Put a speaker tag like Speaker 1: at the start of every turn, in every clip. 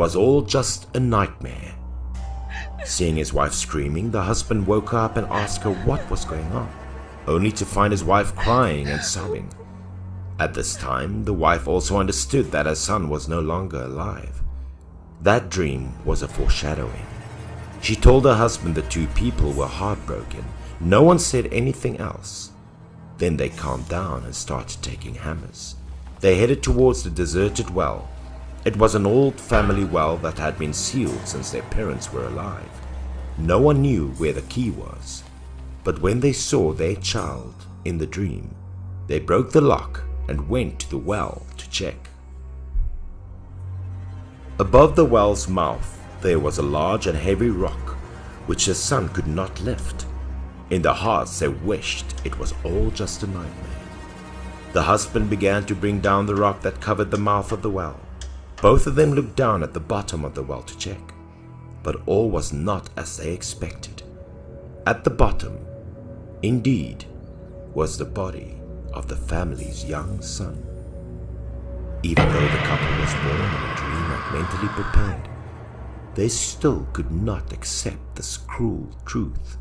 Speaker 1: was all just a nightmare. Seeing his wife screaming, the husband woke up and asked her what was going on, only to find his wife crying and sobbing. At this time, the wife also understood that her son was no longer alive. That dream was a foreshadowing. She told her husband the two people were heartbroken. No one said anything else. Then they calmed down and started taking hammers. They headed towards the deserted well. It was an old family well that had been sealed since their parents were alive. No one knew where the key was. But when they saw their child in the dream, they broke the lock and went to the well to check. Above the well's mouth, there was a large and heavy rock, which the son could not lift. In their hearts they wished it was all just a nightmare. The husband began to bring down the rock that covered the mouth of the well. Both of them looked down at the bottom of the well to check, but all was not as they expected. At the bottom, indeed, was the body of the family's young son. Even though the couple was born in a dream and mentally prepared, they still could not accept this cruel truth.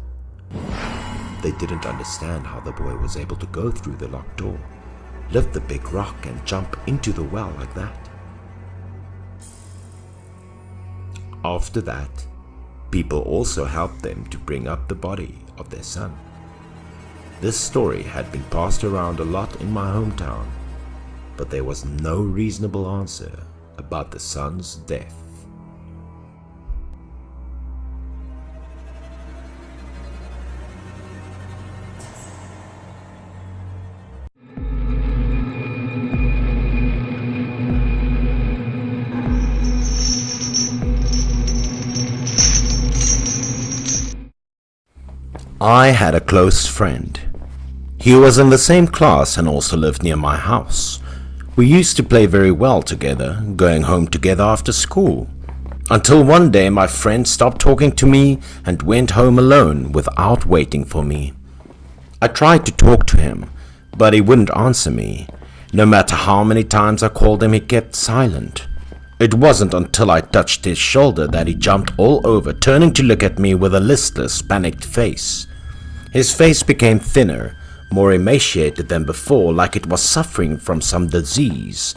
Speaker 1: They didn't understand how the boy was able to go through the locked door, lift the big rock and jump into the well like that. After that, people also helped them to bring up the body of their son. This story had been passed around a lot in my hometown, but there was no reasonable answer about the son's death. I had a close friend. He was in the same class and also lived near my house. We used to play very well together, going home together after school. Until one day my friend stopped talking to me and went home alone without waiting for me. I tried to talk to him, but he wouldn't answer me. No matter how many times I called him, he kept silent. It wasn't until I touched his shoulder that he jumped all over, turning to look at me with a listless, panicked face. His face became thinner, more emaciated than before, like it was suffering from some disease.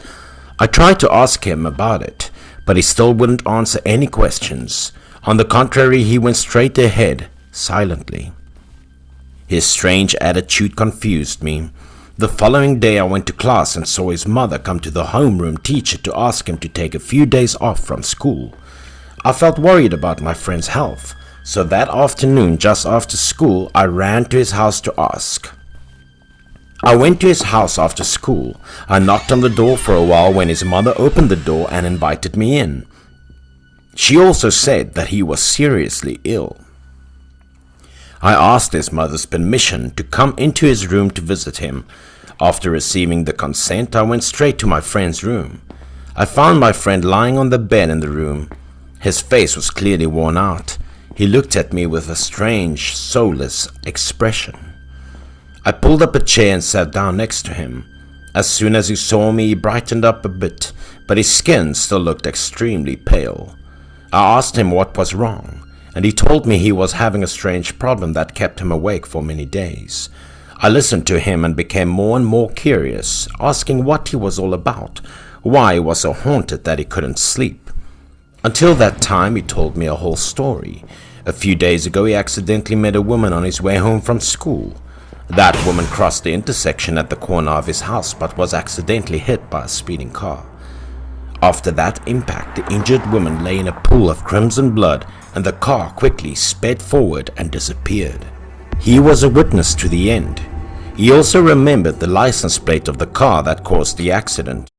Speaker 1: I tried to ask him about it, but he still wouldn't answer any questions. On the contrary, he went straight ahead, silently. His strange attitude confused me. The following day I went to class and saw his mother come to the homeroom teacher to ask him to take a few days off from school. I felt worried about my friend's health, so that afternoon just after school I ran to his house to ask. I went to his house after school. I knocked on the door for a while when his mother opened the door and invited me in. She also said that he was seriously ill. I asked his mother's permission to come into his room to visit him. After receiving the consent, I went straight to my friend's room. I found my friend lying on the bed in the room. His face was clearly worn out. He looked at me with a strange, soulless expression. I pulled up a chair and sat down next to him. As soon as he saw me, he brightened up a bit, but his skin still looked extremely pale. I asked him what was wrong, and he told me he was having a strange problem that kept him awake for many days. I listened to him and became more and more curious, asking what he was all about, why he was so haunted that he couldn't sleep. Until that time, he told me a whole story. A few days ago, he accidentally met a woman on his way home from school. That woman crossed the intersection at the corner of his house but was accidentally hit by a speeding car. After that impact, the injured woman lay in a pool of crimson blood and the car quickly sped forward and disappeared. He was a witness to the end. He also remembered the license plate of the car that caused the accident.